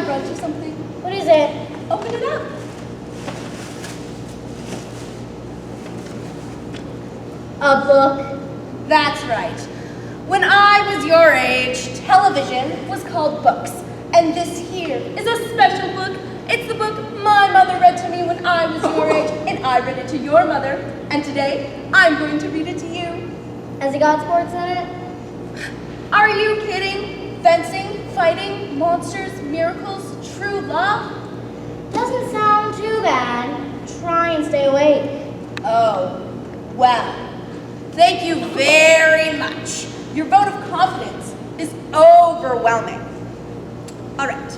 brought you something. What is it? Open it up. A book. That's right. When I was your age, television was called books. And this here is a special book. It's the book my mother read to me when I was your age, and I read it to your mother. And today, I'm going to read it to you. Has it got sports in it? Are you kidding? Fencing, fighting, monsters, miracles, true love? Doesn't sound too bad. Try and stay awake. Oh, well. Thank you very much. Your vote of confidence is overwhelming. All right.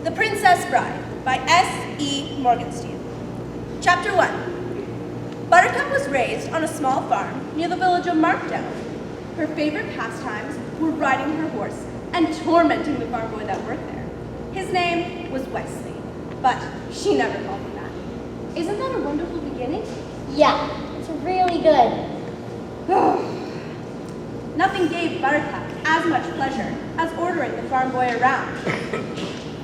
The Princess Bride by S.E. Morgenstern. Chapter 1. Buttercup was raised on a small farm near the village of Markdown. Her favorite pastimes were riding her horse and tormenting the farm boy that worked there. His name was Wesley, but she never called him that. Isn't that a wonderful beginning? Yeah, it's really good. Nothing gave Buttercup as much pleasure as ordering the farm boy around.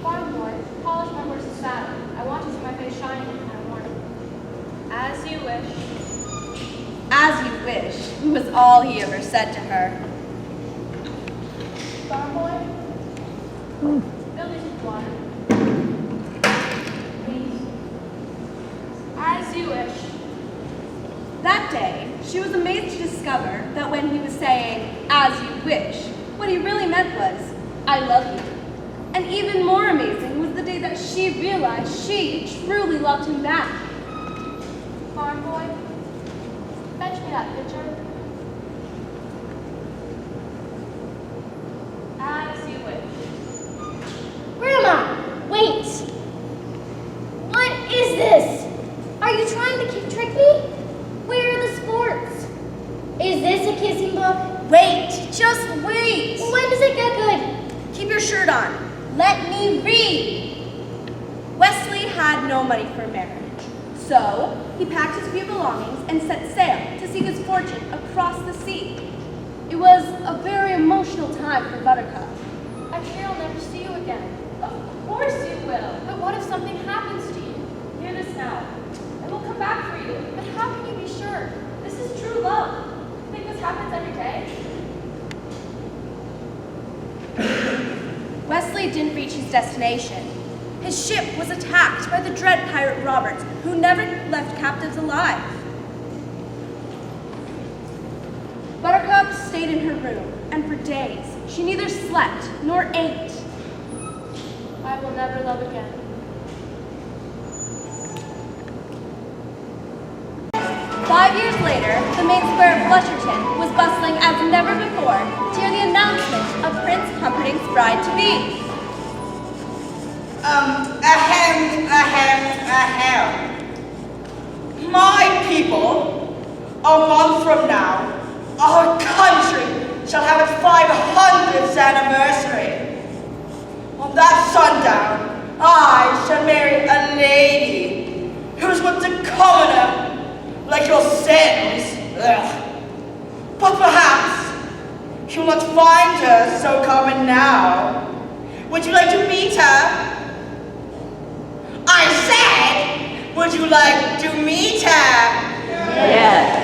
Farm boy, polish my horse's saddle. I want to see my face shining in the morning. As you wish. As you wish, was all he ever said to her. Farm boy, fill these with water. Please. As you wish. That day, she was amazed to discover that when he was saying, as you wish, what he really meant was, I love you. And even more amazing was the day that she realized she truly loved him back. Farm boy, fetch me that pitcher. As you wish. Grandma, wait. What is this? Are you trying to trick me? Where are the sports? Is this a kissing book? Wait, just wait. When does it get good? Keep your shirt on. Let me read. Wesley had no money for marriage, so he packed his few belongings and set sail to seek his fortune across the sea. It was a very emotional time for Buttercup. I fear I'll never see you again. Of course you will. But what if something happens to you? Hear this now. I will come back for you. But how can you be sure? This is true love. You think this happens every day? Wesley didn't reach his destination. His ship was attacked by the dread pirate Roberts, who never left captives alive. Buttercup stayed in her room, and for days she neither slept nor ate. I will never love again. 5 years later, the main square of Flusherton was bustling as never before to hear the announcement of Prince Humperdinck's bride-to-be. My people, a month from now, our country shall have its 500th anniversary. On that sundown, I shall marry a lady who was once a commoner, like yourselves. Ugh. But perhaps you will not find her so common now. Would you like to meet her? I said, would you like to meet her? Yes.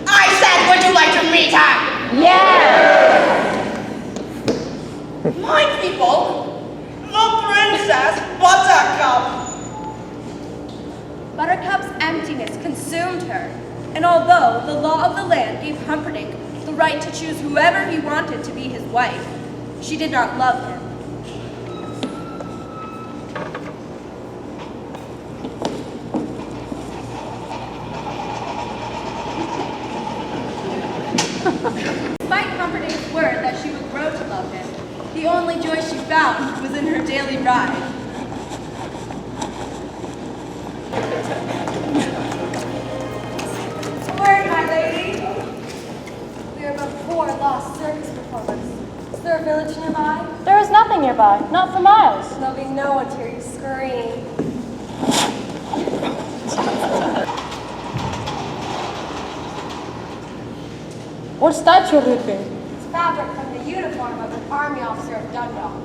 I said, would you like to meet her? Yes. My people, the Princess Buttercup. Buttercup's emptiness consumed her, and although the law of the land gave Humperdinck the right to choose whoever he wanted to be his wife, she did not love him. Despite Humperdinck's word that she would grow to love him, the only joy she found was in her daily ride. Word, my lady. We are but poor, lost circus performers. Is there a village nearby? There is nothing nearby, not for miles. There'll be no one to hear you scream. What's that you're ripping? It's fabric from the uniform of an army officer of Dundalk.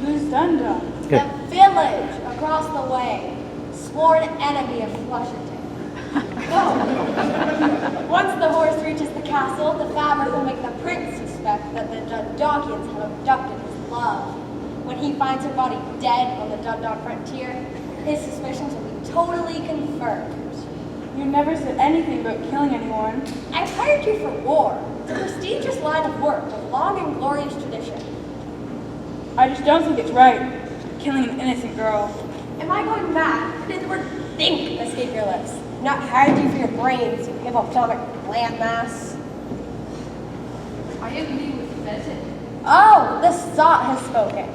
Who's Dundalk? The village across the way. Sworn enemy of Flushington. Once the horse reaches the castle, the fabric will make the prince suspect that the Dundalkians have abducted his love. When he finds her body dead on the Dundalk frontier, his suspicions will be totally confirmed. You never said anything about killing anyone. I've hired you for war. It's a prestigious line of work with long and glorious tradition. I just don't think it's right. Killing an innocent girl. Am I going mad? Did the word think escape your lips? Not hired you for your brains, you hippopotamic landmass. I agree with Vincent. Oh, the sot has spoken.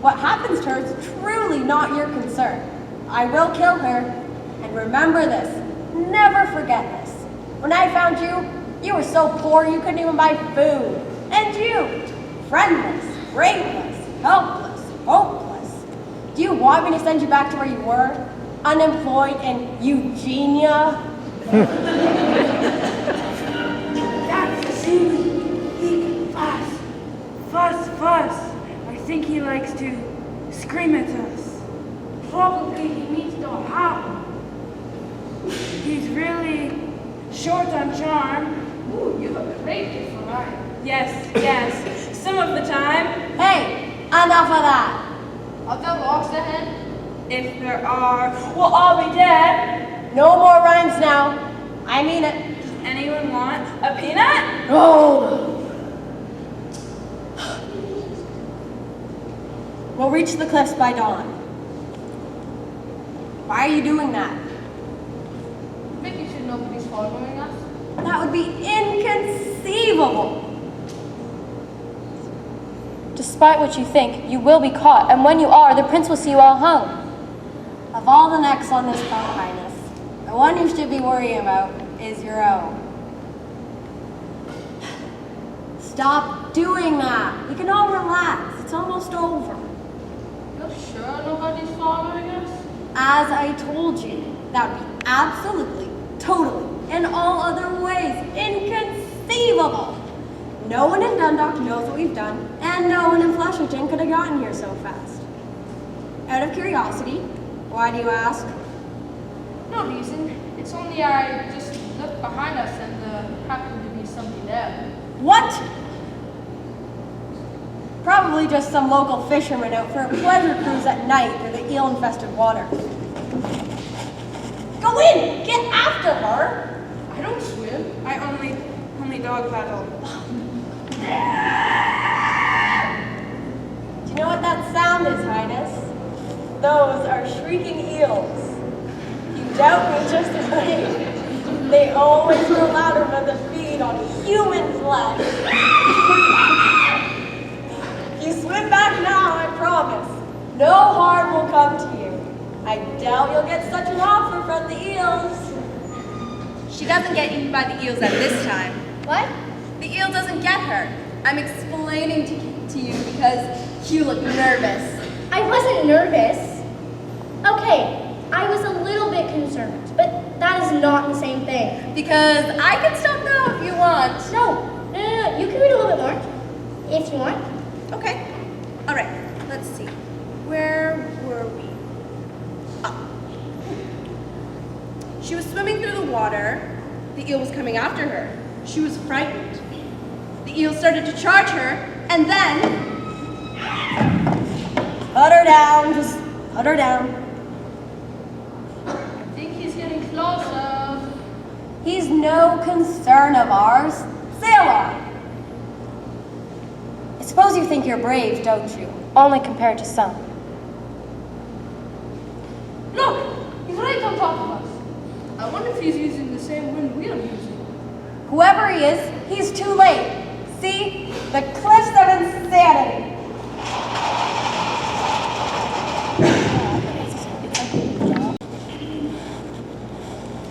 What happens to her is truly not your concern. I will kill her, and remember this. Never forget this. When I found you, you were so poor you couldn't even buy food. And you, friendless, brainless, helpless, hopeless. Do you want me to send you back to where you were? Unemployed in Eugenia? That's silly. He can fuss. Fuss, fuss. I think he likes to scream at us. Probably he needs to howl. He's really short on charm. Ooh, you have a great gift for writing. Yes, some of the time. Hey, enough of that. Are there logs ahead? If there are, we'll all be dead. No more rhymes now. I mean it. Does anyone want a peanut? Oh. We'll reach the cliffs by dawn. Why are you doing that? Making sure nobody's following us. That would be inconceivable. Despite what you think, you will be caught, and when you are, the prince will see you all hung. Of all the necks on this boat, Highness, the one you should be worrying about is your own. Stop doing that. We can all relax. It's almost over. You're sure nobody's following us? As I told you, that would be absolutely, totally, in all other ways, inconceivable. No one in Dundalk knows what we've done, and no one in Flushington could have gotten here so fast. Out of curiosity, why do you ask? No reason. It's only I just looked behind us and there happened to be somebody there. What? Probably just some local fisherman out for a pleasure cruise at night through the eel-infested water. Go in! Get after her! I don't swim. I only dog paddle. Do you know what that sound is, Highness? Those are shrieking eels. You doubt me just wait. They always grow louder when they feed on human flesh. If you swim back now, I promise, no harm will come to you. I doubt you'll get such an offer from the eels. She doesn't get eaten by the eels at this time. What? The eel doesn't get her. I'm explaining to you because you look nervous. I wasn't nervous. Okay, I was a little bit concerned, but that is not the same thing. Because I can stop now if you want. No, you can read a little bit more, if you want. Okay. All right. Let's see. Where were we? Ah. She was swimming through the water. The eel was coming after her. She was frightened. The eel started to charge her, and then... Put her down. Just put her down. I think he's getting closer. He's no concern of ours. Sail on. I suppose you think you're brave, don't you? Only compared to some. Look! He's right on top of us. I wonder if he's using the same wind we are using. Whoever he is, he's too late. See? The cliffs of insanity.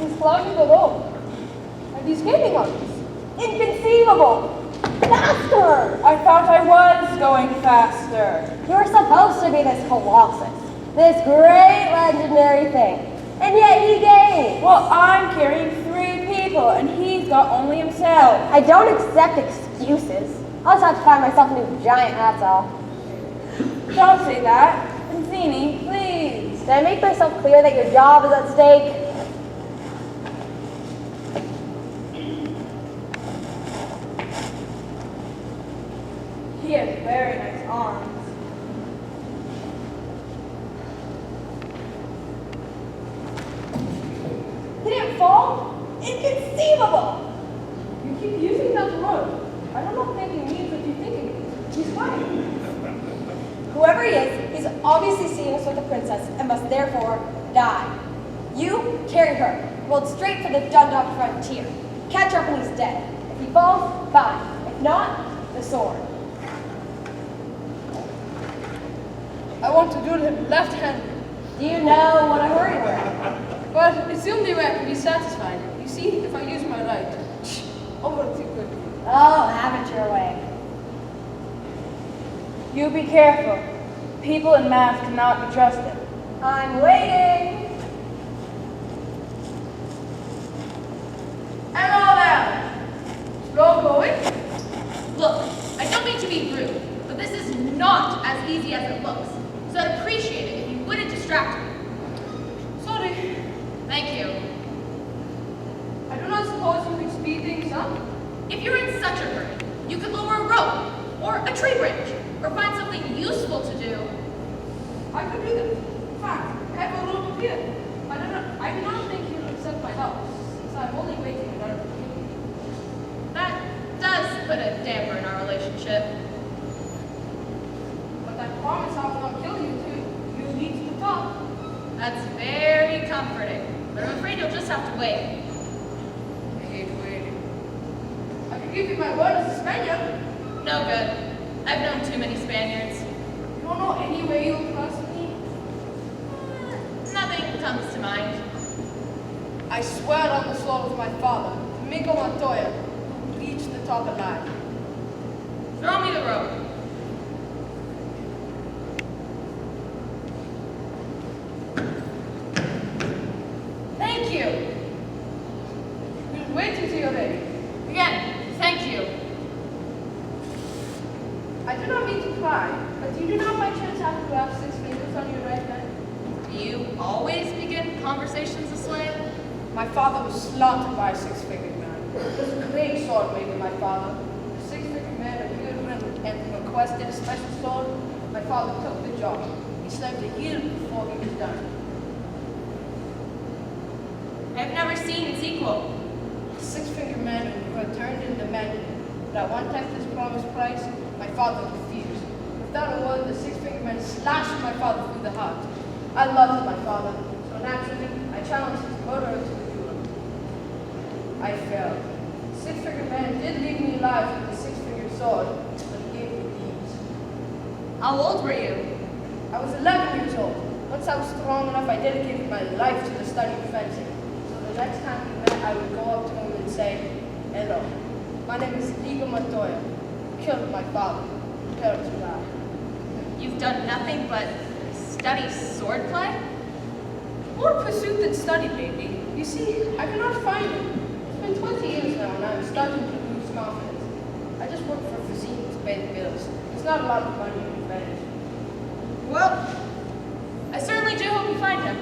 He's clogging the road. And he's gaining on us. Inconceivable. Faster! I thought I was going faster. You're supposed to be this colossus. This great legendary thing. And yet he gained. Well, I'm carrying 3 people, and he's got only himself. I don't accept excuses. I'll just have to find myself a new giant, that's all. Don't say that. Vizzini, please. Did I make myself clear that your job is at stake? He has very nice arms. He didn't fall? Inconceivable! You keep using that word. I don't think he means what you think it means. He's fine. Whoever he is, he's obviously seen us with the princess and must therefore die. You carry her, rolled straight for the Dundalk frontier. Catch her when he's dead. If he falls, fine. If not, the sword. I want to do it left-handed. Do you know what I'm worried about? But it's the only way I can be satisfied. You see, if I use my right, over too quickly. Oh, have it your way. You be careful. People in math cannot be trusted. I'm waiting. Hello there. Slow going? Look, I don't mean to be rude, but this is not as easy as it looks. So I'd appreciate it if you wouldn't distract me. Sorry. Thank you. I do not suppose you can speed things up? If you're in such a hurry, you could lower a rope, or a tree branch, or find something useful to do. I could do that. In fact, I have a rope up here. I do not think you will accept my help, since I'm only waiting in order to kill you. That does put a damper in our relationship. But I promise I will not kill you till you lead to the top. That's very comforting, but I'm afraid you'll just have to wait. I hate waiting. I can give you my word as a Spaniard. No good. I've known too many Spaniards. You don't know any way you'll trust me? Nothing comes to mind. I swear on the soul of my father, Domingo Montoya, who reached the top alive. Throw me the rope. Thank you. We'll wait until you're ready. Again, thank you. I do not mean to cry, but you do not by chance have to have 6 fingers on your right hand? Do you always begin conversations this way? My father was slaughtered by a 6-fingered man. It was a great sword made by my father. The 6-fingered man appeared and requested a special sword. My father took the job. He slaved a year before he was done. I've never seen its equal. The 6-fingered man returned and demanded that 1/10 his promised price. My father refused. Without a word, the 6-fingered man slashed my father through the heart. I loved my father, so naturally, I challenged his murderer to the duel. I failed. The 6-fingered man did leave me alive with the 6-fingered sword, but he gave me these. How old were you? I was 11 years old. Once I was strong enough, I dedicated my life to the study of fencing. So the next time we met, I would go up to him and say, "Hello, my name is Domingo Montoya. Killed my father. Prepare to die." You've done nothing but study swordplay? More pursuit than study, baby. You see, I cannot find it. It's been 20 years now, and I'm starting to lose confidence. I just work for Vizzini to pay the bills. It's not a lot of money to manage. Well, I certainly do hope you find him.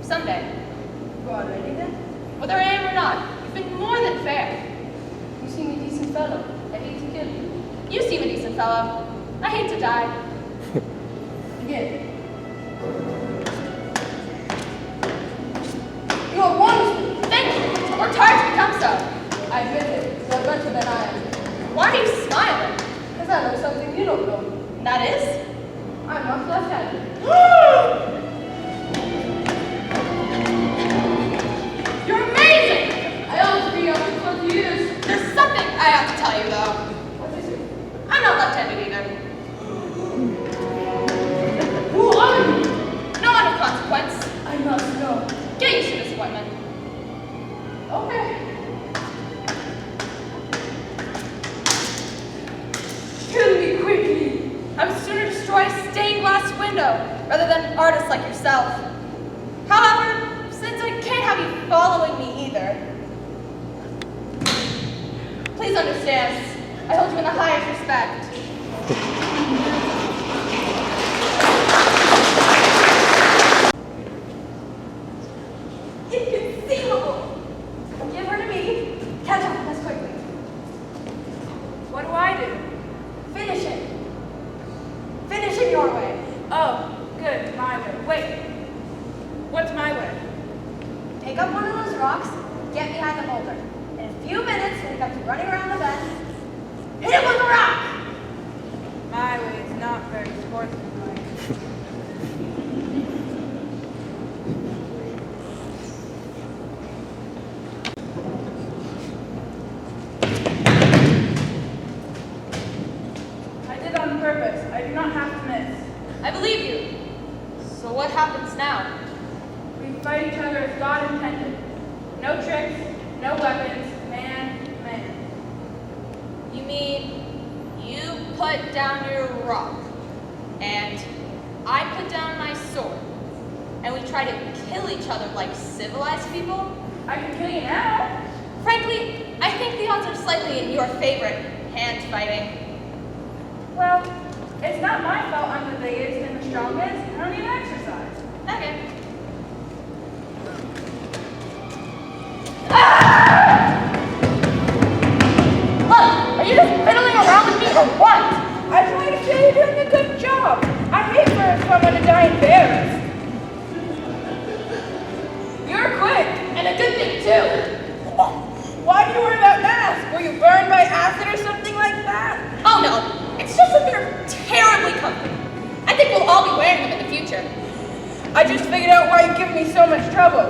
Someday. Go on, ready then? Whether I am or not, you've been more than fair. You seem a decent fellow. I hate to kill you. You seem a decent fellow. I hate to die. Again. You are wonderful. Thank you. I worked hard to become so. I admit it. You're better than I am. Why are you smiling? Because I know something you don't know. And that is? I'm not left-handed. You're amazing! I ought to be up to 20 years. There's something I have to tell you, though. What is it? I'm not left-handed either. Who are you? No one of consequence. I must know. Get used to disappointment. Okay. Kill me quickly. I would sooner destroy a stained glass window rather than artists like yourself. However, since I can't have you following me either, please understand, I hold you in the highest respect. not very sportsmanlike. I did on purpose. I do not have to miss. I believe you. So what happens now? We fight each other as God intended. No tricks, no weapons, man to man. You mean you put down your rock, and I put down my sword, and we try to kill each other like civilized people? I can kill you now. Frankly, I think the odds are slightly in your favor, hand fighting. Well, it's not my fault I'm the biggest and the strongest. I don't even exercise. Okay. Look, are you just fiddling around with me or what? I just want to say you're doing a good job. I hate for someone to die embarrassed. You're quick, and a good thing too. Why do you wear that mask? Were you burned by acid or something like that? Oh no, it's just that they're terribly comfortable. I think we'll all be wearing them in the future. I just figured out why you give me so much trouble.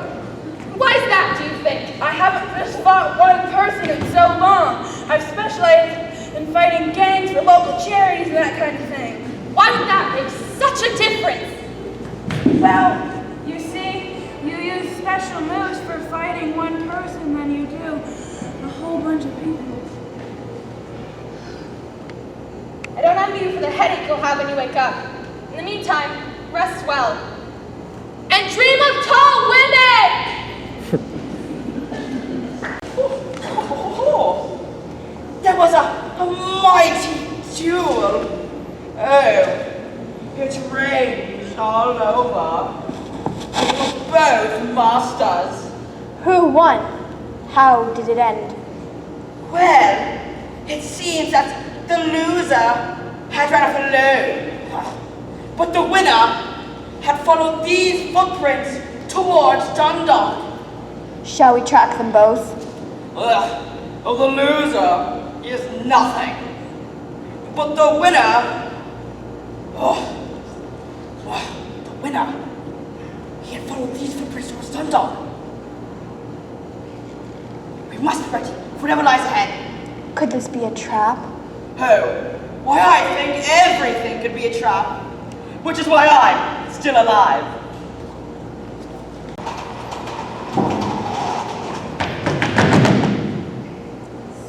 Why is that, do you think? I haven't just fought one person in so long. I've specialized in fighting gangs for local charities and that kind of thing. Why would that make such a difference? Well, you see, you use special moves for fighting one person than you do a whole bunch of people. I don't envy you for the headache you'll have when you wake up. In the meantime, rest well. And dream of tall women! There was a mighty duel. Oh, it rains all over. We were both masters. Who won? How did it end? Well, it seems that the loser had run off alone, but the winner had followed these footprints towards Dundalk. Shall we track them both? Ugh, well, the loser is nothing, but the winner, the winner, he had followed these footprints towards Dundalk. We must be ready for whatever lies ahead. Could this be a trap? Oh, why I think everything could be a trap, which is why I'm still alive.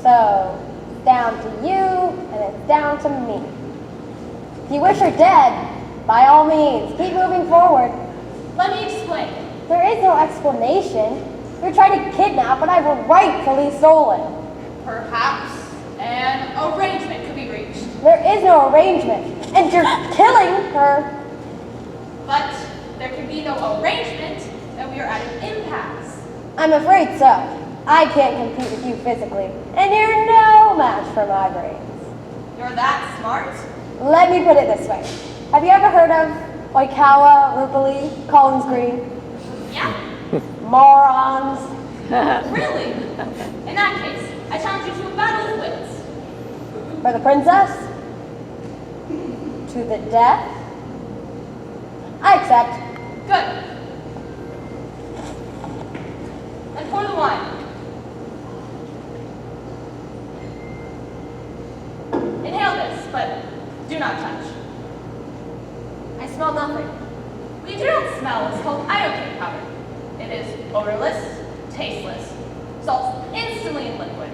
So, it's down to you, and it's down to me. If you wish her dead, by all means, keep moving forward. Let me explain. There is no explanation. You're trying to kidnap what I've rightfully stolen. Perhaps an arrangement could be reached. There is no arrangement, and you're killing her. But there can be no arrangement that we are at an impasse. I'm afraid so. I can't compete with you physically, and you're no match for my brains. You're that smart? Let me put it this way. Have you ever heard of Oikawa, Rupali, Collins Green? Yeah. Morons. Really? In that case, I challenge you to a battle of wits. For the princess? To the death? I accept. Good. And pour the wine. Inhale this, but do not touch. I smell nothing. What you do not smell is called iocane powder. It is odorless, tasteless, dissolves instantly in liquid,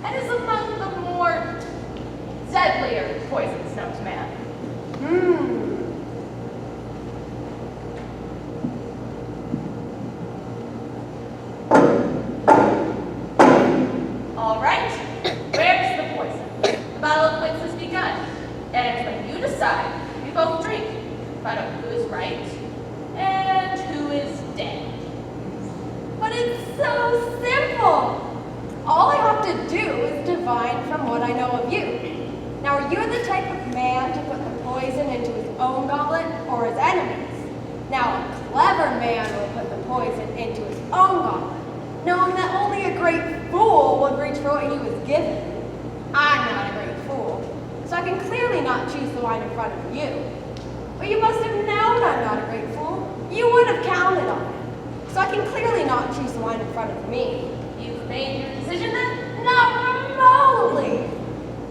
and is among the more deadlier poisons known to man. All right, where's the poison? The battle of wits has begun, and when you decide, we both drink, find out who is right and who is dead. But it's so simple. All I have to do is divine from what I know of you. Now, are you the type of man to put the poison into his own goblet or his enemy's? Now, a clever man will put the poison into his own goblet, knowing that only a great fool would reach for what he was given. I'm not a great fool, so I can clearly not choose the wine in front of you. But you must have known I'm not a great fool. You would have counted on it. So I can clearly not choose the wine in front of me. You've made your decision then? Not remotely.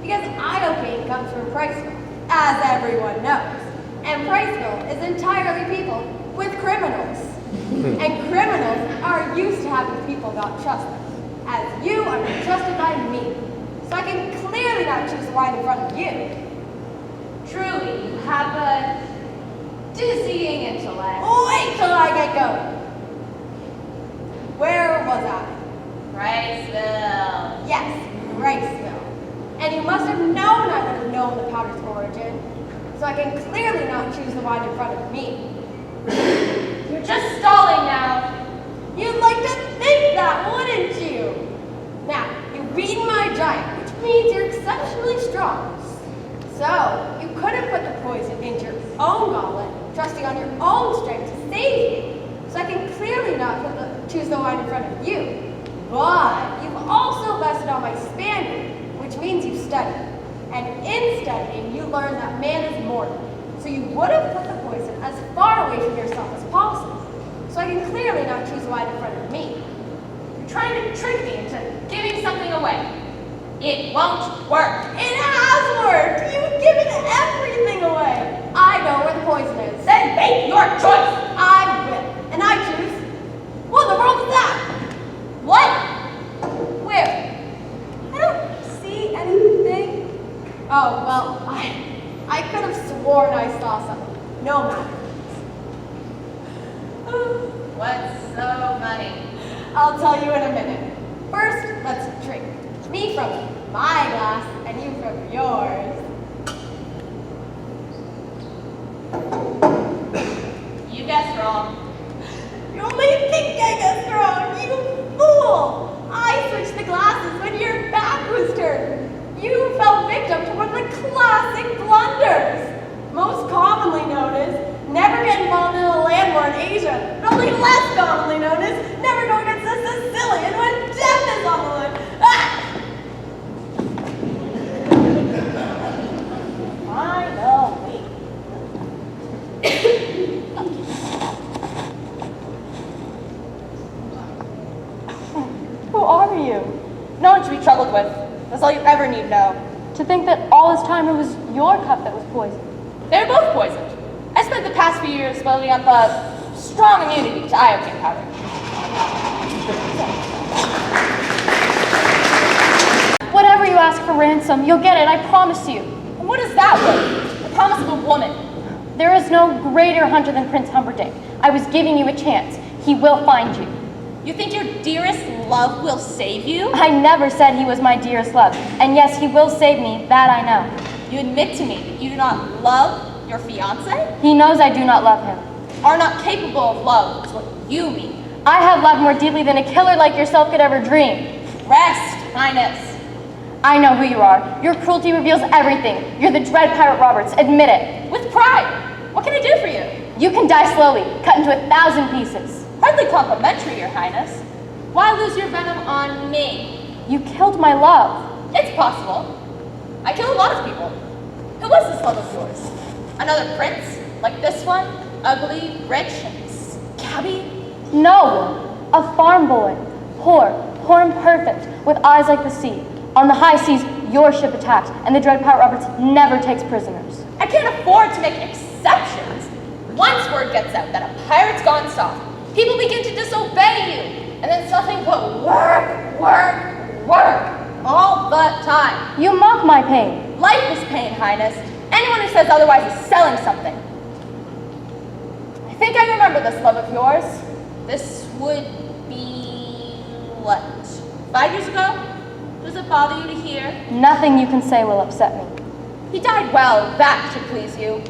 Because Idlecain comes from Priceville, as everyone knows. And Priceville is entirely people with criminals. And criminals are used to having people not trust them, as you are trusted by me. So I can clearly not choose the wine in front of you. Truly, you have a dizzying intellect. Wait till I get going. Where was I? Priceville. Yes, Priceville. And you must have known I would have known the powder's origin. So I can clearly not choose the wine in front of me. You're just stalling now. You'd like to think that, wouldn't you? Now, you've beaten my giant, which means you're exceptionally strong. So, you could have put the poison into your own goblet, trusting on your own strength to save me. So I can clearly not choose the wine in front of you. But you've also bested on my Spaniard, which means you've studied. And in studying, you learned that man is mortal. So you would have put the poison as far away from yourself as possible. So I can clearly not choose the wine in front of me. You're trying to trick me into giving something away. It won't work. It has worked! You've given everything away! I know where the poison is. Then make your choice. I will. And I choose. What in the world is that? What? Where? I don't see anything. Oh, well, I could have sworn I saw something. No matter. What's so funny? I'll tell you in a minute. First, let's drink. Me from my glass and you from yours. You guessed wrong. You only think I guessed wrong, you fool! I switched the glasses when your back was turned. You fell victim to one of the classic blunders. Most commonly known as never get involved in a land war in Asia, but only less commonly known as never go against a Sicilian when death is on the line. Ah! Finally. Who are you? No one to be troubled with. That's all you ever need know. To think that all this time it was your cup that was poisoned. They were both poisoned. I spent the past few years building up a strong immunity to iocane powder. Whatever you ask for ransom, you'll get it, I promise you. And what is that word? The promise of a woman. There is no greater hunter than Prince Humperdinck. I was giving you a chance. He will find you. You think your dearest love will save you? I never said he was my dearest love. And yes, he will save me, that I know. You admit to me that you do not love your fiancé? He knows I do not love him. Are not capable of love is what you mean. I have loved more deeply than a killer like yourself could ever dream. Rest, Highness. I know who you are. Your cruelty reveals everything. You're the dread pirate Roberts, admit it. With pride. What can I do for you? You can die slowly, cut into 1,000 pieces. Hardly complimentary, Your Highness. Why lose your venom on me? You killed my love. It's possible. I kill a lot of people. Who was this love of yours? Another prince? Like this one? Ugly, rich, and scabby? No, a farm boy. Poor and perfect, with eyes like the sea. On the high seas, your ship attacked, and the dread pirate Roberts never takes prisoners. I can't afford to make exceptions. Once word gets out that a pirate's gone soft, people begin to disobey you, and then something will work, all the time. You mock my pain. Life is pain, Highness. Anyone who says otherwise is selling something. I think I remember this love of yours. This would be, what, 5 years ago? Does it bother you to hear? Nothing you can say will upset me. He died well, that should please you.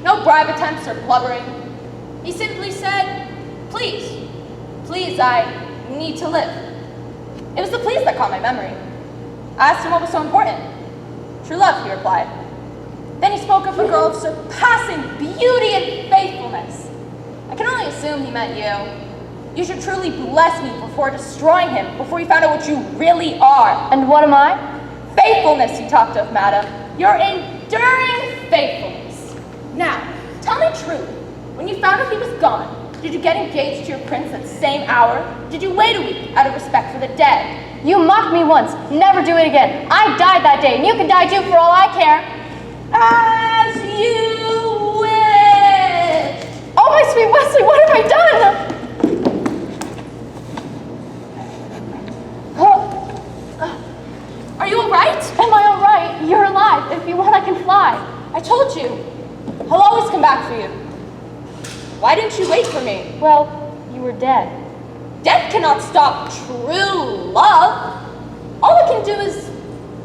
No bribe attempts or blubbering. He simply said, please, I need to live. It was the please that caught my memory. I asked him what was so important. True love, he replied. Then he spoke of a girl of surpassing beauty and faithfulness. I can only assume he meant you. You should truly bless me before destroying him, before you found out what you really are. And what am I? Faithfulness, he talked of, madam. Your enduring faithfulness. true. When you found out he was gone, did you get engaged to your prince that same hour? Did you wait a week out of respect for the dead? You mocked me once. Never do it again. I died that day, and you can die too for all I care. As you wish. Oh, my sweet Wesley, what have I done? Are you all right? Am I all right? You're alive. If you want, I can fly. I told you. I'll always come back for you. Why didn't you wait for me? Well, you were dead. Death cannot stop true love. All it can do is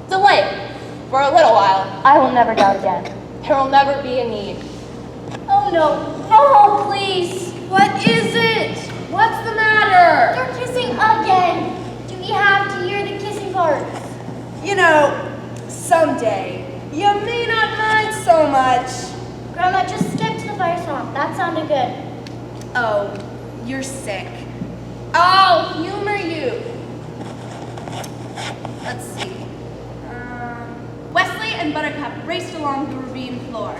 delay it for a little while. I will never doubt again. There will never be a need. Oh no, no, please. What is it? What's the matter? You're kissing again. Do we have to hear the kissing parts? You know, someday, you may not mind so much. Grandma, just skip to the fire swamp. That sounded good. Oh, you're sick. I'll humor you. Let's see. Wesley and Buttercup raced along the ravine floor.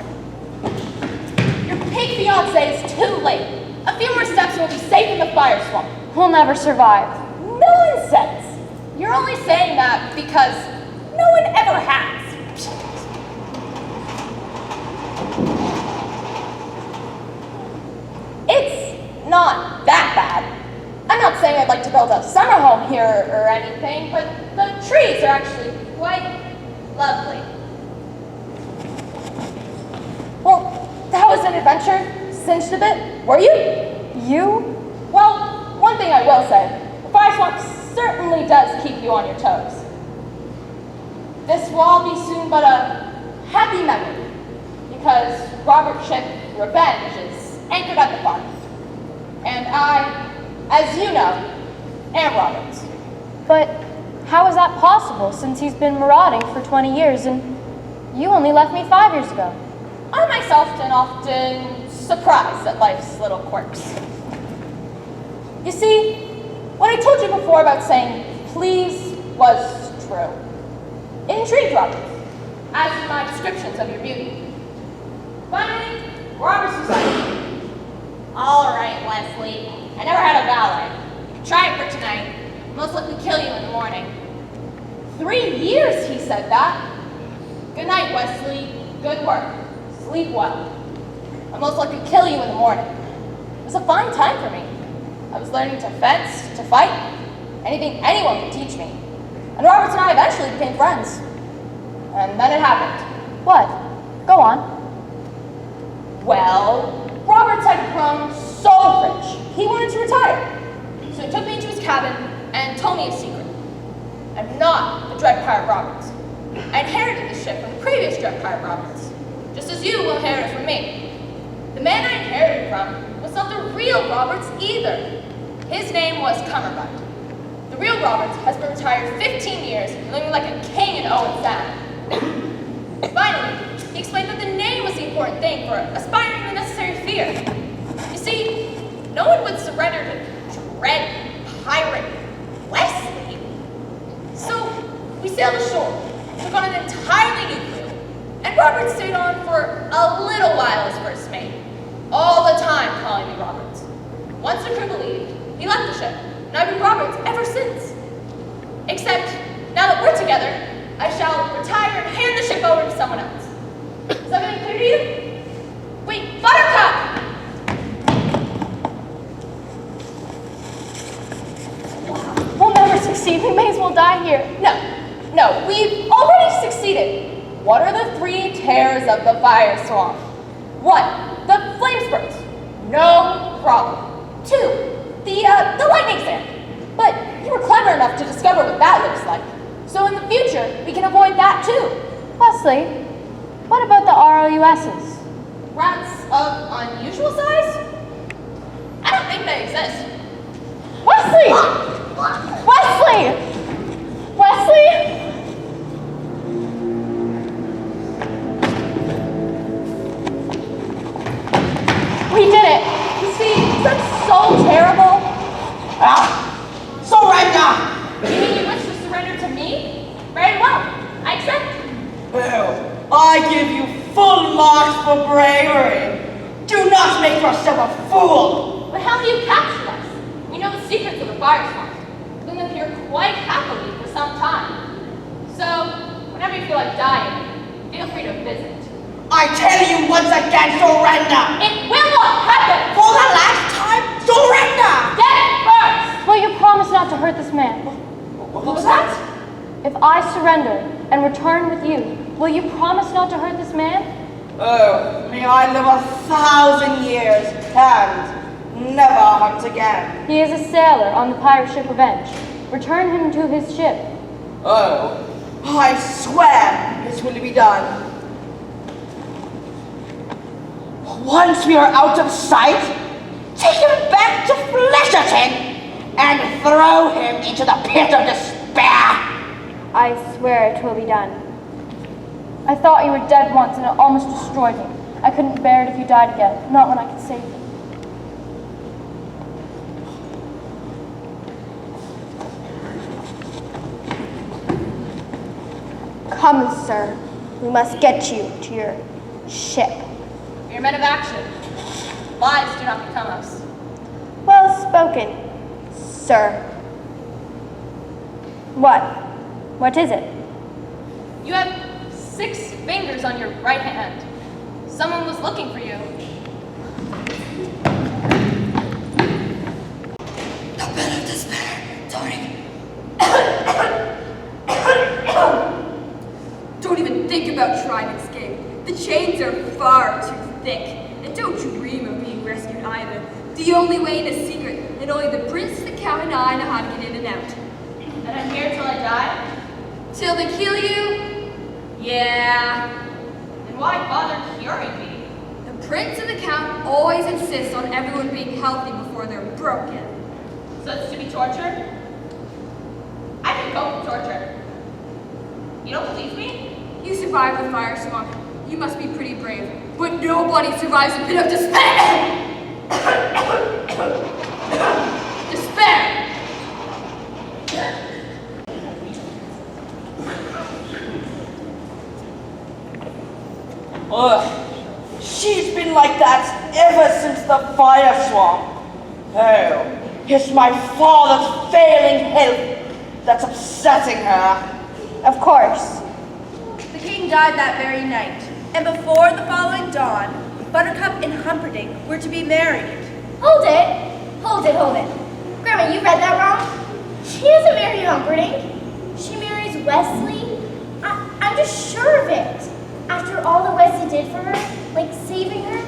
Your pig fiancé is too late. A few more steps and we'll be safe in the fire swamp. We'll never survive. Nonsense! You're only saying that because no one ever has. It's not that bad. I'm not saying I'd like to build a summer home here or anything, but the trees are actually quite lovely. Well, that was an adventure. Cinched a bit, were you? You? Well, one thing I will say, the fire swamp certainly does keep you on your toes. This will all be soon but a happy memory, because Robert's ship, Revenge, is anchored at the farm. And I, as you know, am Robert's. But how is that possible since he's been marauding for 20 years and you only left me 5 years ago? I myself am often surprised at life's little quirks. You see, what I told you before about saying please was true. It intrigued Robert, as in my descriptions of your beauty. Finally, Robert's was like, all right, Wesley, I never had a valet. You can try it for tonight. Most likely kill you in the morning. 3 years he said that. Good night, Wesley. Good work. Sleep well. I'll most likely kill you in the morning. It was a fine time for me. I was learning to fence, to fight, anything anyone could teach me. And Roberts and I eventually became friends. And then it happened. What? Go on. Well, Roberts had grown so rich, he wanted to retire. So he took me into his cabin and told me a secret. I'm not the Dread Pirate Roberts. I inherited the ship from the previous Dread Pirate Roberts, just as you will inherit it from me. The man I inherited from was not the real Roberts either. His name was Cummerbund. The real Roberts has been retired 15 years, living like a king in Owen Sound. Finally, he explained that the name was the important thing for aspiring to the necessary fear. You see, no one would surrender to Dread Pirate Wesley. So we sailed ashore, took on an entirely new crew, and Robert stayed on for a little while as first mate, all the time calling me Roberts. Once the crew believed, he left the ship, and I've been Roberts ever since. Except, now that we're together, I shall retire and hand the ship over to someone else. Is that getting clear to you? Wait, Buttercup! We'll never succeed. We may as well die here. No, we've already succeeded. What are the 3 terrors of the fire swamp? 1, the flame spurts. No problem. 2, the lightning sand. But you were clever enough to discover what that looks like. So in the future, we can avoid that too. Wesley, what about the ROUSs? Rats of unusual size? I don't think they exist. Wesley! Wesley! Wesley! We did it! You see, that's so terrible. Surrender! You mean you wish to surrender to me? Very well, I accept. Well, I give you full marks for bravery. Do not make yourself a fool! But how do you capture us? We know the secrets of the fire swamp. We live here quite happily for some time. So, whenever you feel like dying, feel free to visit. I tell you once again, surrender! It will not happen! For the last time, surrender! Dead first! Will you promise not to hurt this man? What was that? If I surrender and return with you, will you promise not to hurt this man? Oh, may I live 1,000 years and never hunt again. He is a sailor on the pirate ship Revenge. Return him to his ship. Oh, I swear this will be done. Once we are out of sight, take him back to Flesherton and throw him into the pit of despair. I swear it will be done. I thought you were dead once and it almost destroyed me. I couldn't bear it if you died again, not when I could save you. Come, sir. We must get you to your ship. We are men of action. Lies do not become us. Well spoken, sir. What? What is it? You have 6 fingers on your right hand. Someone was looking for you. The pit of despair, Tony. Don't even think about trying to escape. The chains are far too thick. And don't dream of being rescued either. The only way in is secret, and only the prince, the count, and I know how to get in and out. And I'm here till I die? Till they kill you? Yeah. Then why bother curing me? The prince and the count always insist on everyone being healthy before they're broken. So it's to be tortured? I can cope with torture. You don't believe me? You survived the fire swamp. You must be pretty brave. But nobody survives a pit of despair! Despair! Ugh, she's been like that ever since the fire swamp. Oh, it's my father's failing health that's upsetting her. Of course. The king died that very night, and before the following dawn, Buttercup and Humperdinck were to be married. Hold it. Hold it, hold it. Grandma, you read that wrong. She doesn't marry Humperdinck. She marries Wesley. I'm just sure of it. After all that Wesley did for her, like saving her,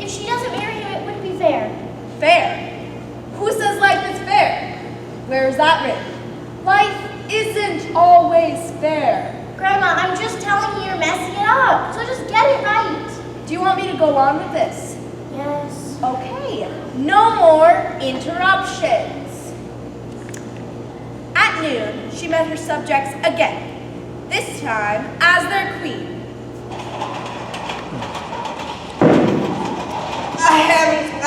if she doesn't marry him, it wouldn't be fair. Fair? Who says life is fair? Where is that written? Life isn't always fair. Grandma, I'm just telling you you're messing it up, so just get it right. Do you want me to go on with this? Yes. Okay, no more interruptions. At noon, she met her subjects again, this time as their queen.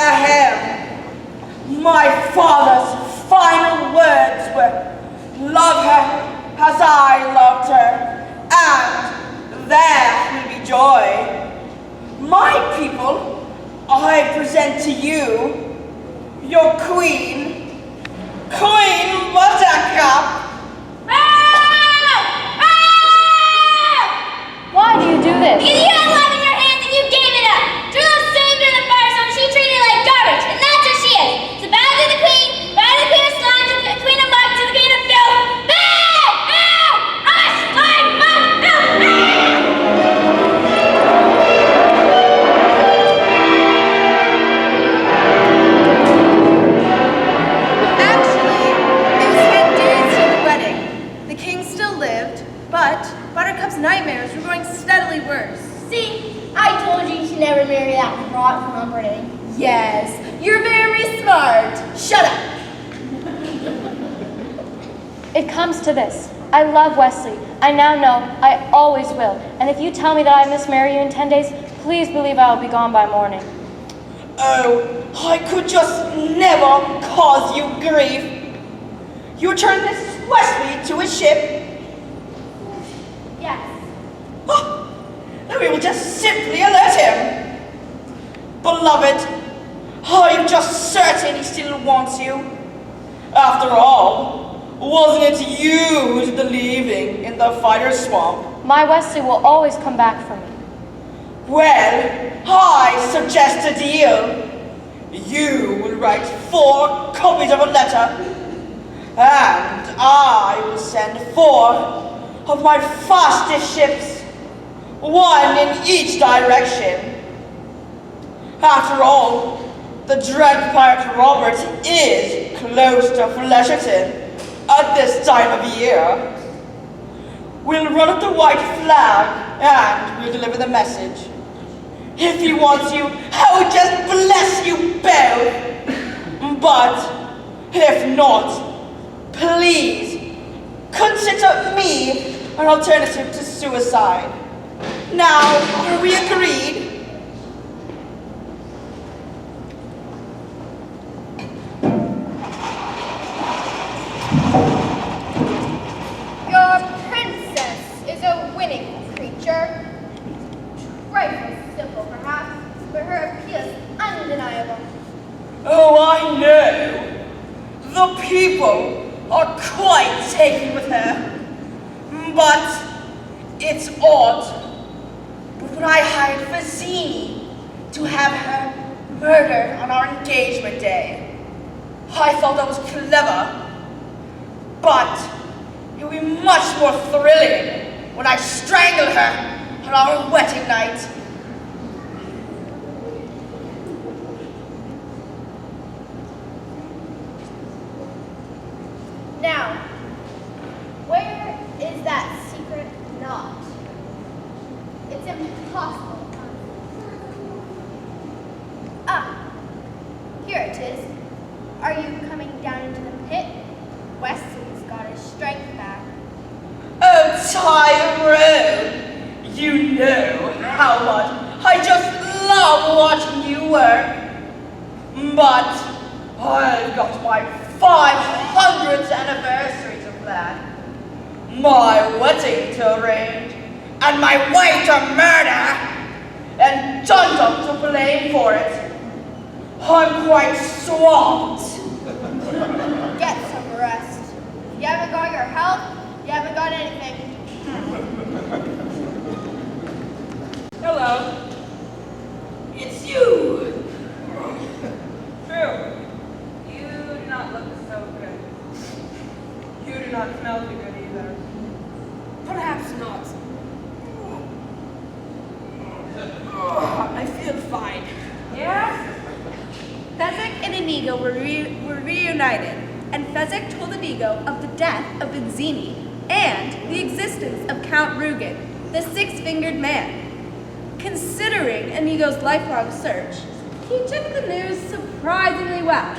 Ahem. My father's final words were, love her as I loved her, and there will be joy. My people, I present to you your queen, Queen Buttercup. Why do you do this? Because you had love in your hands and you gave it up. Drula saved her in the fire zone. She treated it like garbage, and that's what she is. So bow to the queen of slime, to the queen of muck, to the queen of filth. Bow! Bow! Us! Slime! Muck! Filth! Actually, it was 10 days to the wedding. The king still lived, but Buttercup's nightmares were going steadily worse. See, I told you should never marry that rot from Humperdinck. Yes, you're very smart. Shut up. It comes to this. I love Wesley. I now know I always will. And if you tell me that I must marry you in 10 days, please believe I will be gone by morning. Oh, I could just never cause you grief. You return this Wesley to his ship. Yes. Oh, and we will just simply alert him. Beloved beloved. Are you just certain he still wants you? After all, wasn't it you who did the leaving in the fighter's swamp? My Wesley will always come back for me. Well, I suggest a deal. You will write 4 copies of a letter, and I will send 4 of my fastest ships, 1 in each direction. After all, the dread pirate Robert is close to Flesherton at this time of year. We'll run up the white flag and we'll deliver the message. If he wants you, I will just bless you both. But if not, please consider me an alternative to suicide. Now, are we agreed? Your princess is a winning creature. Trifle simple, perhaps, but her appeal is undeniable. Oh, I know. The people are quite taken with her. But it's odd. But when I hired Fazzini to have her murdered on our engagement day, I thought that was clever. But it will be much more thrilling when I strangle her on our wedding night. Now, where is that secret knot? It's impossible. Ah, here it is. Are you coming down into the pit? Wesley's got his strength back. Oh, Tyrone, you know how much I just love watching you work. But I've got my 500th anniversary to plan, my wedding to arrange, and my wife to murder, and Dundum to blame for it. I'm quite swamped. Get some rest. You haven't got your health, you haven't got anything. Hello. It's you. True. You do not look so good. You do not smell too good either. Perhaps not. I feel fine. Yeah? Fezzik and Inigo were reunited, and Fezzik told Inigo of the death of Benzini and the existence of Count Rugen, the six-fingered man. Considering Inigo's lifelong search, he took the news surprisingly well.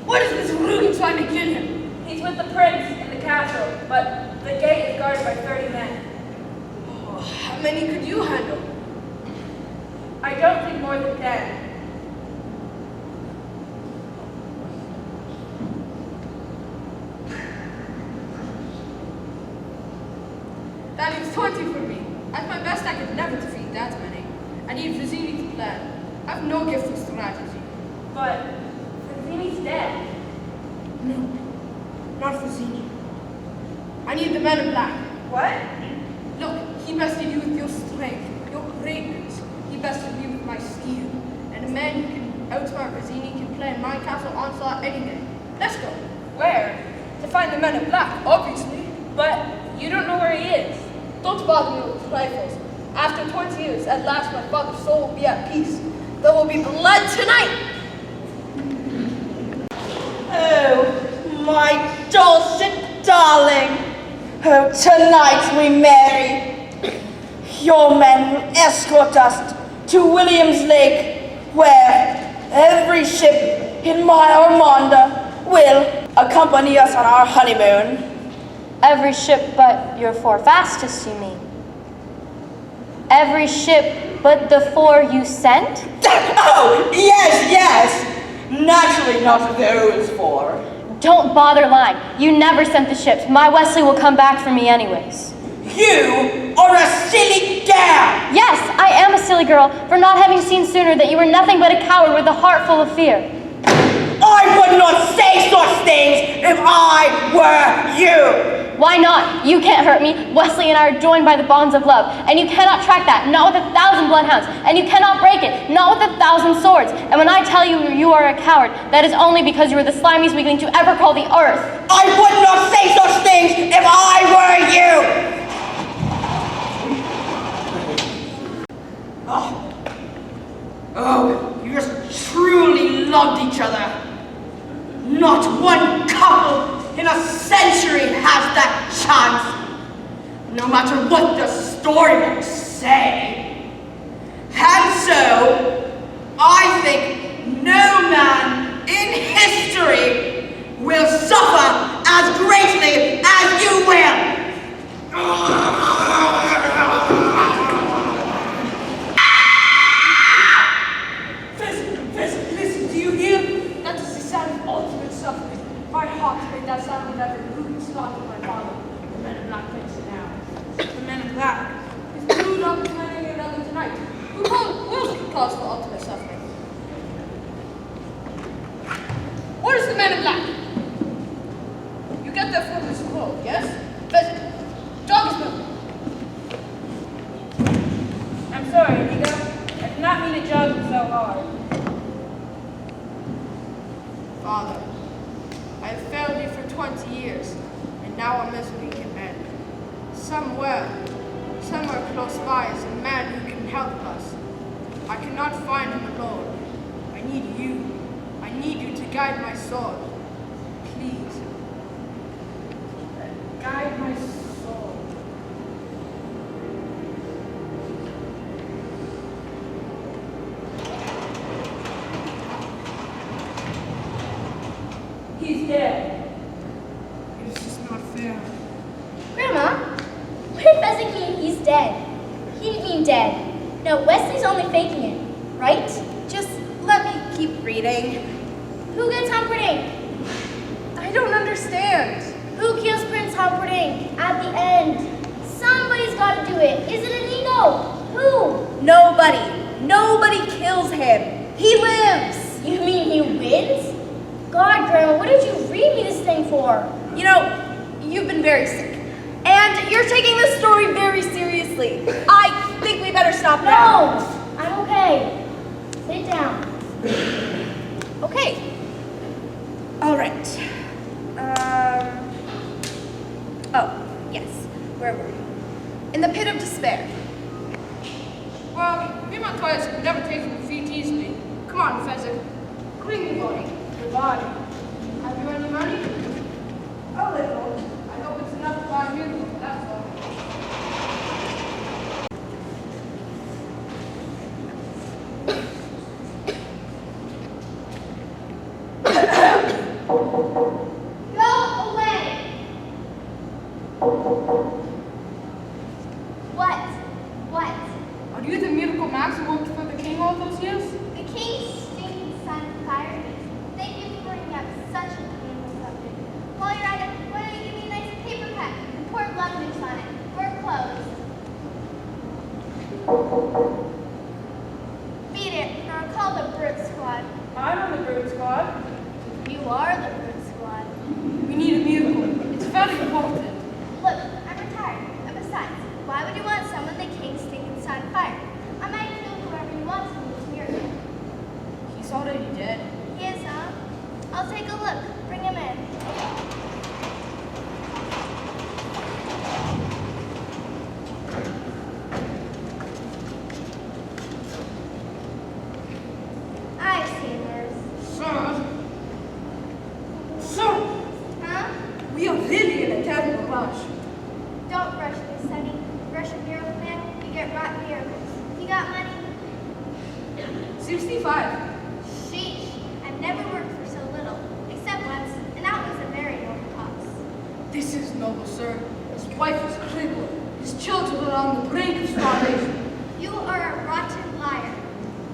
What is this Rugen trying to get him? He's with the prince in the castle, but the gate is guarded by 30 men. How many could you handle? I don't think more than 10. That leaves 20 for me. At my best, I could never defeat that many. I need Fazzini to plan. I have no gift for strategy. But Fazzini's dead. No, not Fazzini. I need the men in black. What? Look, he bested you with your strength, your greatness. He bested me with my skill. And a man who can outsmart Fazzini can plan my castle onslaught any day. Let's go. Where? To find the men in black, obviously. But you don't know where he is. Don't bother me with trifles. After 20 years, at last my father's soul will be at peace. There will be blood tonight. Oh, my dulcet darling. Oh, tonight we marry. Your men will escort us to Williams Lake, where every ship in my Armada will accompany us on our honeymoon. Every ship but your 4 fastest, you mean? Every ship but the 4 you sent? Oh, yes. Naturally not those 4. Don't bother lying. You never sent the ships. My Wesley will come back for me anyways. You are a silly girl! Yes, I am a silly girl for not having seen sooner that you were nothing but a coward with a heart full of fear. I would not say such things if I were you! Why not? You can't hurt me. Wesley and I are joined by the bonds of love, and you cannot track that, not with 1,000 bloodhounds, and you cannot break it, not with 1,000 swords. And when I tell you you are a coward, that is only because you are the slimiest weakling to ever call the earth. I would not say such things if I were you! Oh, you just truly loved each other. Not one couple in a century has that chance, no matter what the storybooks say. And so, I think no man in history will suffer as greatly as you will. Listen, do you hear? That is the sound of ultimate suffering. My heart made that sound whenever Luke started my father. The men in black makes it now. The men in black. Is blue not planning another tonight? Who else can cause for ultimate suffering? What is the men in black? You get that from this quote, yes? Pheasant. Dog is moving. I'm sorry, Inigo. I did not mean to jog you so hard. Father, I have failed you for 20 years, and now our misery can end. Somewhere close by is a man who can help us. I cannot find him alone. I need you. I need you to guide my sword. Please. Guide my soul. He's dead. It is just not fair. Grandma, what if Pheasant King, he's dead? He didn't mean dead. No, Wesley's only faking it, right? Just let me keep reading. Who gets Humperdinck? I don't understand. Who kills Prince Humperdinck at the end? Somebody's got to do it. Is it Inigo? Who? Nobody. Nobody kills him. He lives. You mean he wins? God, Grandma, what did you read me this thing for? You know, you've been very sick. And you're taking this story very seriously. I think we better stop now. No, I'm okay. Sit down. Okay. All right. Oh, yes. Where were we? In the pit of despair. Well, me and my toys have never taken defeat easily. Come on, Pheasant. Clean your body. Your body. Have you any money? A little. I hope it's enough to buy you, that's all. Go away. What? Are you the miracle Max who worked for the king all those years? The king's stinking son fired me. Thank you for bringing up such a painful subject. While you're at it, why don't you give me a nice paper cut and pour blood mousse on it? We're closed. Beat it, or I'll call the Brute Squad. I'm on the Brute Squad. You are the Brute Squad. We need a miracle. It's very important. Look, I'm retired. And besides, why would you want someone the king's stinking son fired? I might kill whoever he wants in this miracle. He's already dead. He is, huh? I'll take a look. Bring him in. I've seen worse. Sir, Huh? we are really in a terrible rush. Don't rush me, Sonny. Rush a miracle man, you get rotten miracles. You got money? 65. Sheesh. I've never worked for so little. Except once, and that was a very noble cause. This is noble, sir. His wife is crippled. His children are on the brink of starvation. You are a rotten liar.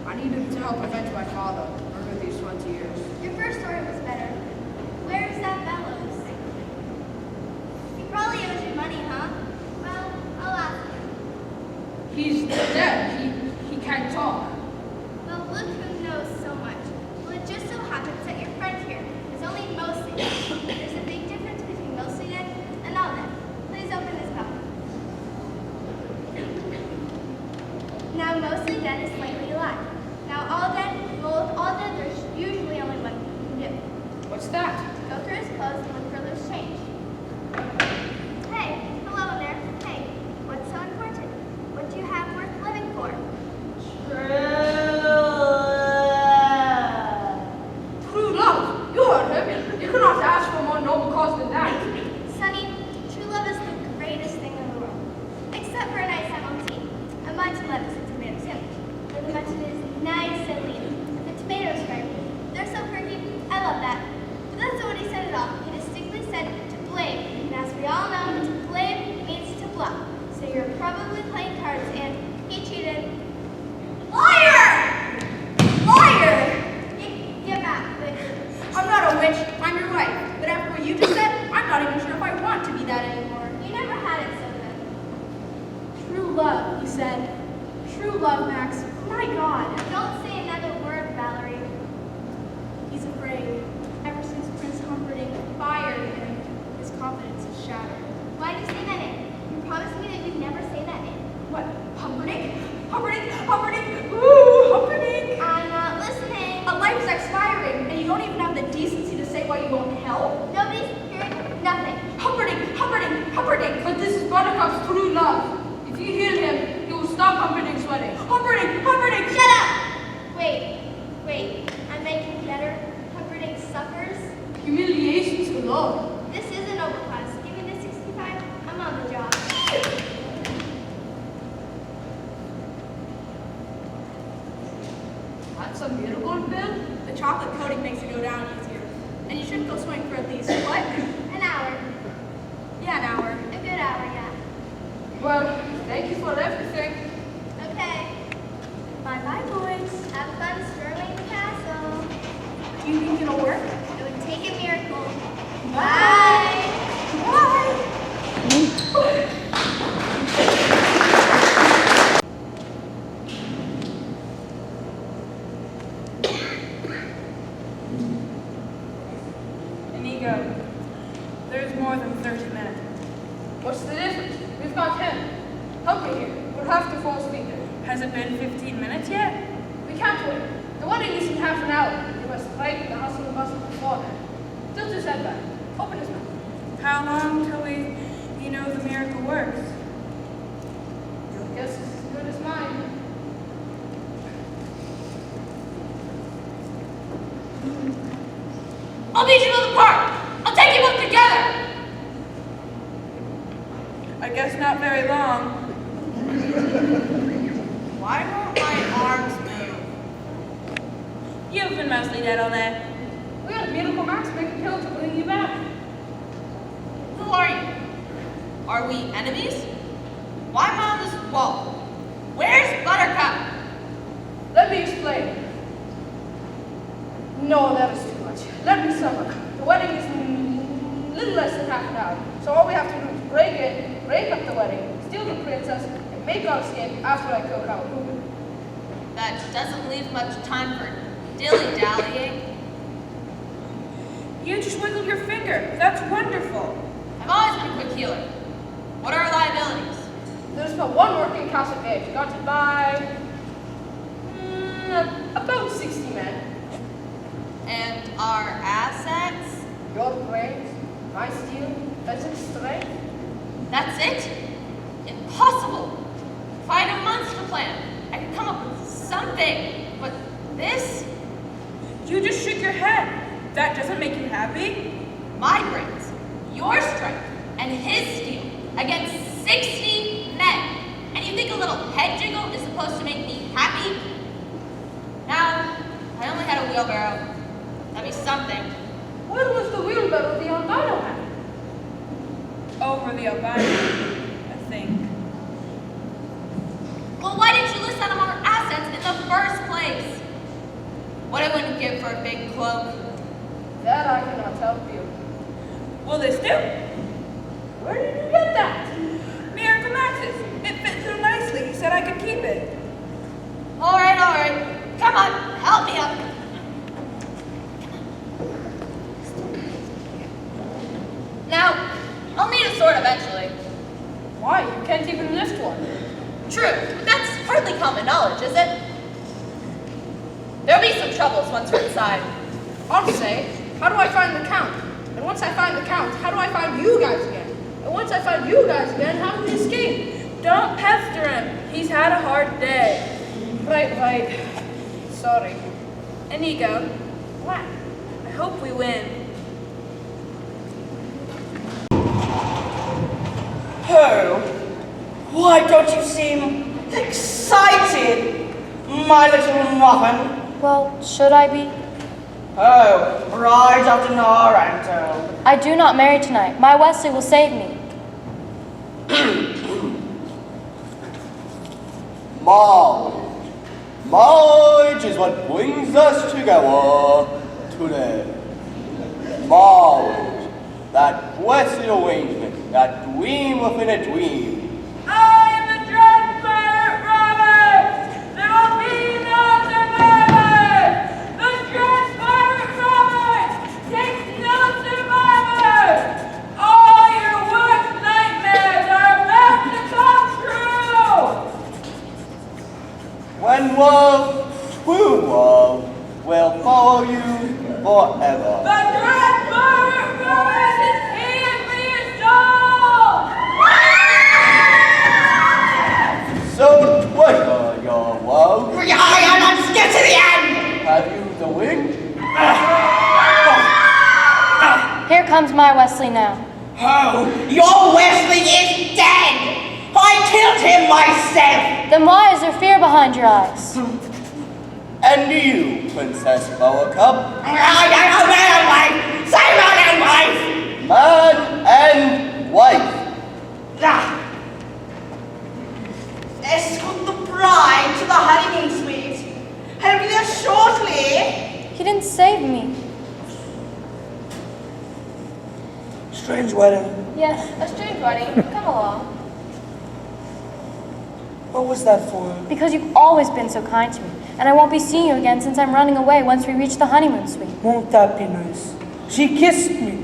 I need him to help avenge my father over these 20 years. Your first story was better. Where's that bellows? He probably owes you money, huh? Well, time is expiring, and you don't even have the decency to say why you won't help? Nobody's hearing nothing. Humperdinck, Humperdinck, Humperdinck! But this is Buttercup's true love. If you heal him, he will stop Humperdinck's wedding. Humperdinck, Humperdinck! Shut up! Wait. I'm making better. Humperdinck suffers. Humiliation's galore. This isn't overclass. Give me the 65. I'm on the job. That's a miracle, Bill. The chocolate coating makes it go down easier. And you should go swimming for at least, what? An hour. Yeah, an hour. A good hour, yeah. Well, thank you for everything. Okay. Bye-bye, boys. Have fun storming the castle. You think it'll work? It would take a miracle. Bye. Bye. Inigo, there's more than 30 minutes. What's the difference? We've got 10. Help me here. We'll have to fall asleep there. Has it been 15 minutes yet? We can't wait. The wedding is in half an hour. You must fight the hustle and bustle beforehand. Tilt his head back. Open his mouth. How long till you know the miracle works? Your guess is as good as mine. I'll meet you in the park. I'll take you both together. I guess not very long. Why won't my arms move? You've been mostly dead all day. We got a miracle max make a pill to bring you back. Who are you? Are we enemies? Why am I on this wall? Where's Buttercup? Let me explain. No, that is too much. Let me sum up. The wedding is in a little less than half an hour. So all we have to do is break up the wedding, steal the princess, and make our escape after I cook our food. That doesn't leave much time for dilly-dallying. You just wiggled your finger. That's wonderful. I've always been a quick healer. What are our liabilities? There's but one working castle gate, guarded by about 60 men. And our assets? Your brains, my steel, pheasant strength. That's it? Impossible. If I had a month to plan, I could come up with something. But this? You just shook your head. That doesn't make you happy? My brains, your strength, and his steel against 60 men. And you think a little head jiggle is supposed to make me happy? Now, I only had a wheelbarrow. That'd be something. Where was the wheelbarrow the albino had? Over the albino, I think. Well, why didn't you list out our assets in the first place? What I wouldn't give for a big cloak. That I cannot help you. Will this do? Where did you get that? Miracle Max's. It fits so nicely. He said I could keep it. All right. Come on, help me up. Now, I'll need a sword eventually. Why? You can't even lift one. True, but that's hardly common knowledge, is it? There'll be some troubles once we're inside. I'll say, how do I find the Count? And once I find the Count, how do I find you guys again? And once I find you guys again, how do we escape? Don't pester him. He's had a hard day. Right. Sorry. Inigo, What? I hope we win. Oh, why don't you seem excited, my little muffin? Well, should I be? Oh, bride of the Naranto. I do not marry tonight. My Wesley will save me. Marriage is what brings us together today. Marriage, that blessed arrangement, that dream within a dream. I am the Dread Pirate Robert! There will be no survivors! The Dread Pirate Robert takes no survivors! All your worst nightmares are about to come true! When love, true love, will follow follow you forever. The Dread Bird is being reinstalled! So, what are your woes? Let's get to the end! Have you the wing? Here comes my Wesley now. Oh, your Wesley is dead! I killed him myself! Then why is there fear behind your eyes? And you, Princess Buttercup? Man and wife! Say man and wife! Man and wife. Escort the bride to the honeymoon suite. I'll be there shortly. He didn't save me. Strange wedding. Yes, a strange wedding. Come along. What was that for? Because you've always been so kind to me. And I won't be seeing you again since I'm running away once we reach the honeymoon suite. Won't that be nice? She kissed me.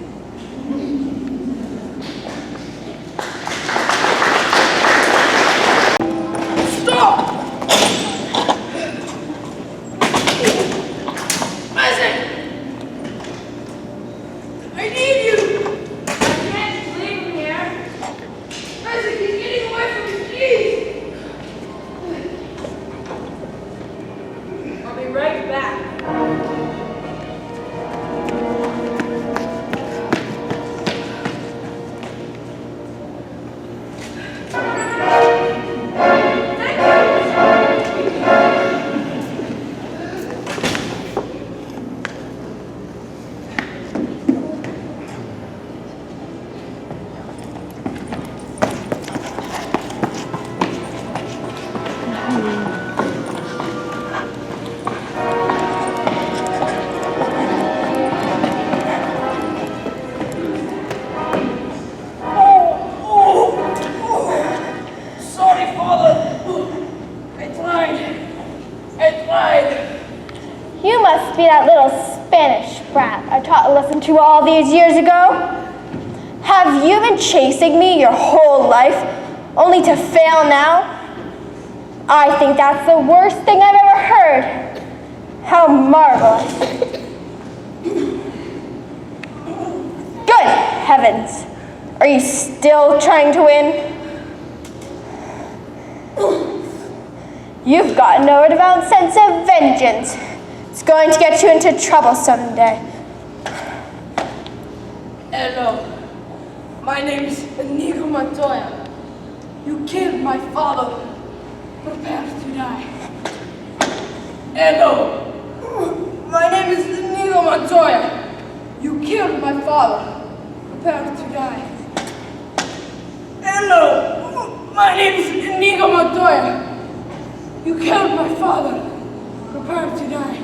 You must be that little Spanish brat I taught a lesson to all these years ago. Have you been chasing me your whole life, only to fail now? I think that's the worst thing I've ever heard. How marvelous. Good heavens. Are you still trying to win? You've got no devout sense of vengeance. It's going to get you into trouble someday. Hello. My name is Inigo Montoya. You killed my father. Prepare to die. Hello. My name is Inigo Montoya. You killed my father. Prepare to die. Hello. My name is Inigo Montoya. You killed my father. Prepare to die.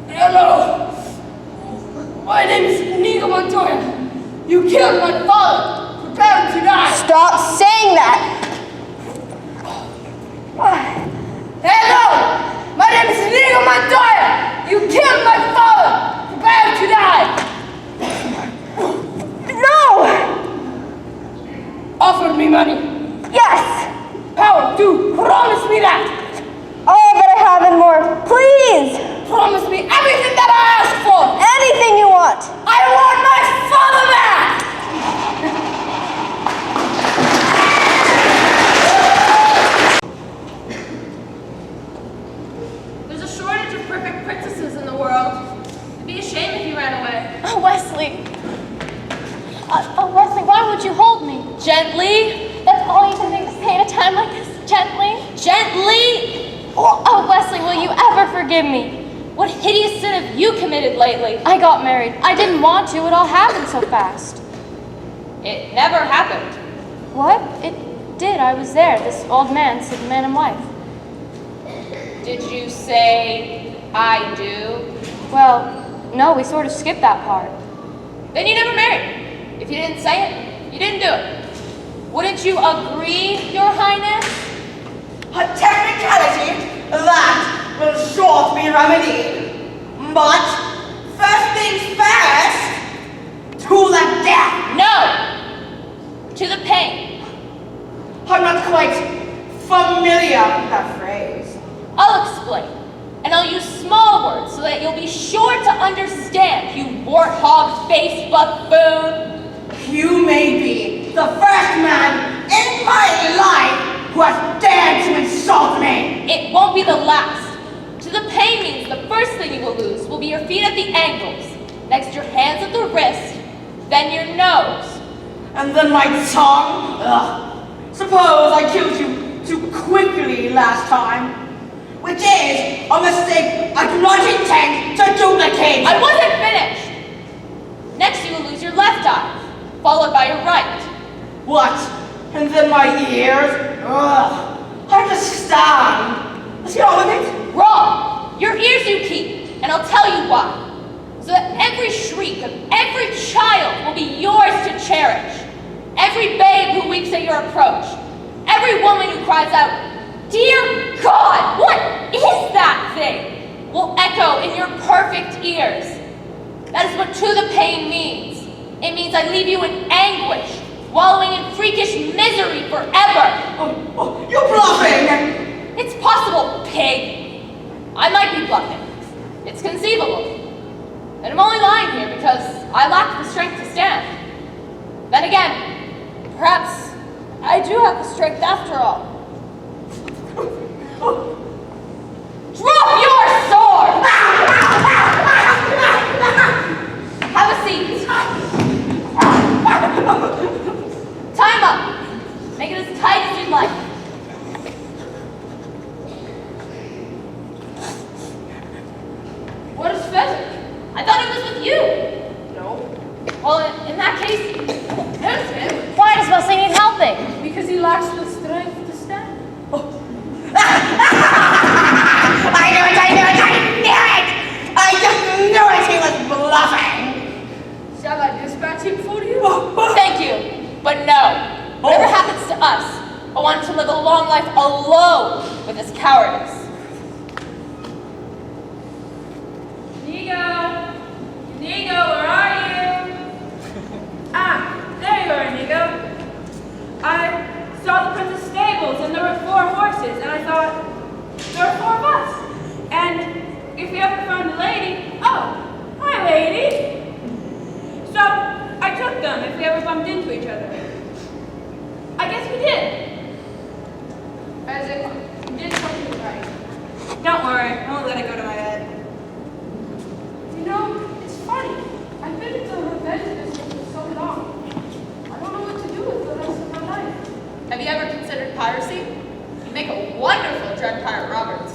Hello. My name is Inigo Montoya. You killed my father. Prepare to die. Stop saying that. Hello. My name is Inigo Montoya. You killed my father. Prepare to die. No! Offer me money. Yes! Power to promise me that. All that I have and more. Please! Promise me everything that I ask for. Anything you want. I want my father back. There's a shortage of perfect princesses in the world. It'd be a shame if you ran away. Oh, Wesley. Wesley, why would you hold me? Gently. That's all you can think to say at a time like this? Gently? Gently. Oh, Wesley, will you ever forgive me? What hideous sin have you committed lately? I got married. I didn't want to. It all happened so fast. It never happened. What? It did. I was there. This old man said man and wife. Did you say, I do? Well, no, we sort of skipped that part. Then you never married. If you didn't say it, you didn't do it. Wouldn't you agree, Your Highness? A technicality that will sure be remedied. But first things first, to the death. No! To the pain. I'm not quite familiar with that phrase. I'll explain. And I'll use small words so that you'll be sure to understand, you warthog-faced buffoon. You may be the first man in my life who has dared to insult me. It won't be the last. To the pain means the first thing you will lose will be your feet at the ankles, next your hands at the wrist, then your nose. And then my tongue? Ugh. Suppose I killed you too quickly last time, which is a mistake I do not intend to duplicate. I wasn't finished. Next you will lose your left eye, followed by your right. What? And then my ears? Ugh. I understand. What's wrong with it? Wrong. Your ears you keep, and I'll tell you why. So that every shriek of every child will be yours to cherish. Every babe who weeps at your approach. Every woman who cries out, "Dear God, what is that thing?" will echo in your perfect ears. That is what to the pain means. It means I leave you in anguish, wallowing in freakish misery forever. You're bluffing! It's possible, pig. I might be bluffing. It's conceivable. And I'm only lying here because I lack the strength to stand. Then again, perhaps I do have the strength after all. Drop your sword! Have a seat. Time up. Make it as tight as you'd like. What is pheasant? I thought it was with you. No, Well, in that case, there's him. Why does Wesley need helping? Because he lacks the strength to stand. I knew it! I just knew it! He was bluffing! Shall I dispatch him for you? Thank you, but no. Whatever happens to us, I want him to live a long life alone with his cowardice. Inigo, where are you? There you are, Inigo. I saw the prince's stables and there were 4 horses, and I thought, there are 4 of us. And if we ever found a lady, oh, hi lady. So I took them if we ever bumped into each other. I guess we did. As if we did something right. Don't worry, I won't let it go to my head. You know, it's funny. I've been in the revenge business for so long. I don't know what to do with the rest of my life. Have you ever considered piracy? You make a wonderful drug pirate, Roberts.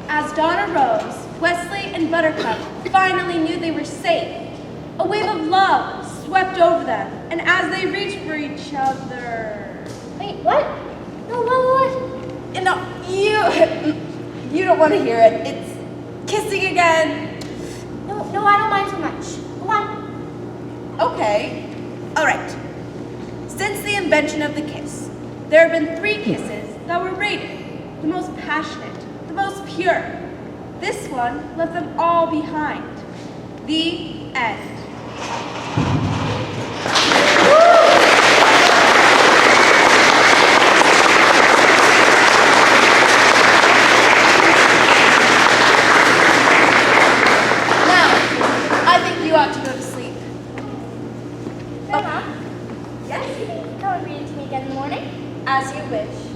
As dawn arose, Wesley and Buttercup finally knew they were safe. A wave of love swept over them, and as they reached for each other... Wait, what? No, what? No, you don't want to hear it. It's kissing again. No, I don't mind so much. Go on. Okay. All right. Since the invention of the kiss, there have been 3 kisses that were rated the most passionate, the most pure. This one left them all behind. The end. You ought to go to sleep. Grandma? Yes? You can come and read it to me again in the morning? As you wish.